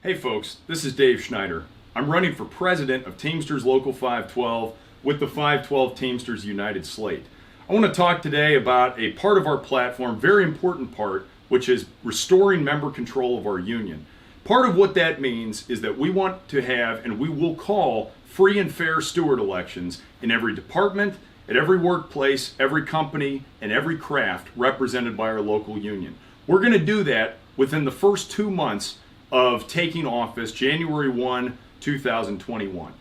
Hey folks, this is Dave Schneider. I'm running for president of Teamsters Local 512 with the 512 Teamsters United slate. I want to talk today about a part of our platform, very important part, which is restoring member control of our union. Part of what that means is that we want to have, and we will call, free and fair steward elections in every department, at every workplace, every company, and every craft represented by our local union. We're going to do that within the first 2 months of taking office, January 1, 2021.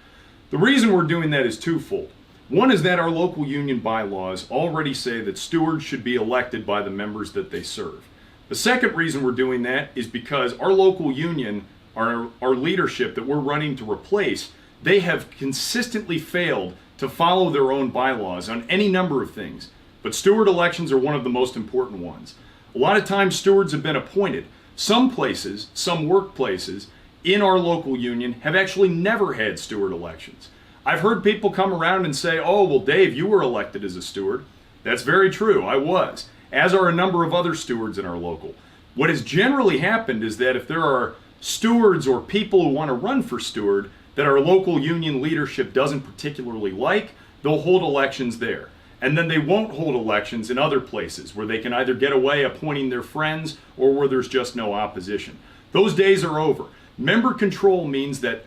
The reason we're doing that is twofold. One is that our local union bylaws already say that stewards should be elected by the members that they serve. The second reason we're doing that is because our local union, our leadership that we're running to replace, they have consistently failed to follow their own bylaws on any number of things. But steward elections are one of the most important ones. A lot of times stewards have been appointed. Some places, some workplaces in our local union have actually never had steward elections. I've heard people come around and say, oh, well, Dave, you were elected as a steward. That's very true, I was, as are a number of other stewards in our local. What has generally happened is that if there are stewards or people who want to run for steward that our local union leadership doesn't particularly like, they'll hold elections there. And then they won't hold elections in other places where they can either get away appointing their friends or where there's just no opposition. Those days are over. Member control means that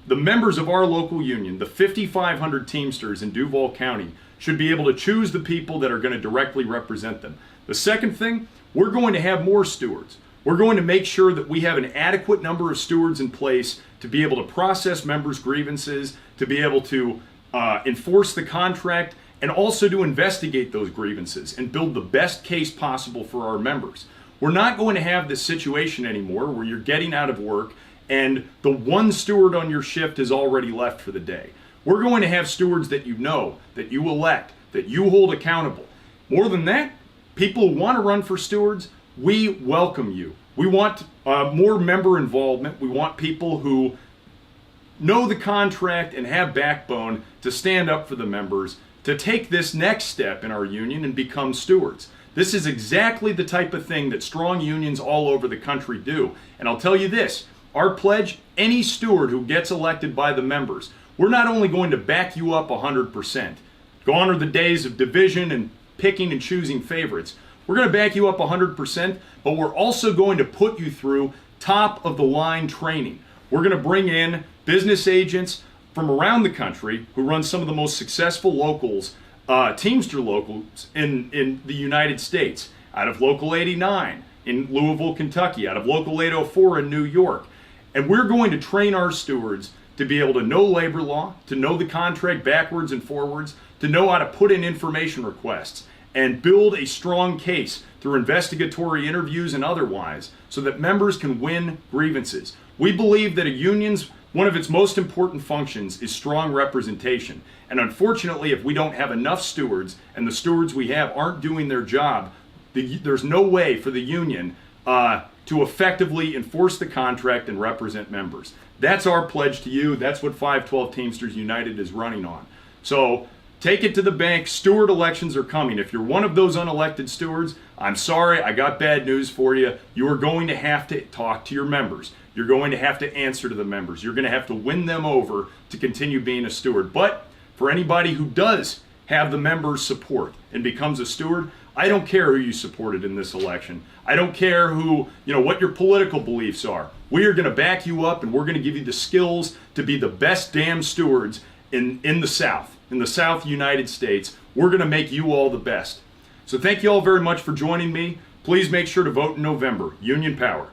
the members of our local union, the 5,500 Teamsters in Duval County, should be able to choose the people that are going to directly represent them. The second thing, we're going to have more stewards. We're going to make sure that we have an adequate number of stewards in place to be able to process members' grievances, to be able to enforce the contract, and also to investigate those grievances and build the best case possible for our members. We're not going to have this situation anymore where you're getting out of work and the one steward on your shift has already left for the day. We're going to have stewards that you know, that you elect, that you hold accountable. More than that, people who want to run for stewards, we welcome you. We want more member involvement. We want people who know the contract and have backbone to stand up for the members, to take this next step in our union and become stewards. This is exactly the type of thing that strong unions all over the country do. And I'll tell you this, our pledge, any steward who gets elected by the members, we're not only going to back you up 100%. Gone are the days of division and picking and choosing favorites. We're going to back you up 100%, but we're also going to put you through top of the line training. We're going to bring in business agents from around the country who run some of the most successful locals, Teamster locals in the United States, out of Local 89 in Louisville, Kentucky, out of Local 804 in New York. And we're going to train our stewards to be able to know labor law, to know the contract backwards and forwards, to know how to put in information requests and build a strong case through investigatory interviews and otherwise so that members can win grievances. We believe that a union's one of its most important functions is strong representation. And unfortunately, if we don't have enough stewards and the stewards we have aren't doing their job, there's no way for the union to effectively enforce the contract and represent members. That's our pledge to you. That's what 512 Teamsters United is running on. So take it to the bank. Steward elections are coming. If you're one of those unelected stewards, I'm sorry, I got bad news for you. You are going to have to talk to your members. You're going to have to answer to the members. You're going to have to win them over to continue being a steward. But for anybody who does have the members' support and becomes a steward, I don't care who you supported in this election. I don't care what your political beliefs are. We are going to back you up and we're going to give you the skills to be the best damn stewards in the South United States. We're going to make you all the best. So thank you all very much for joining me. Please make sure to vote in November. Union power.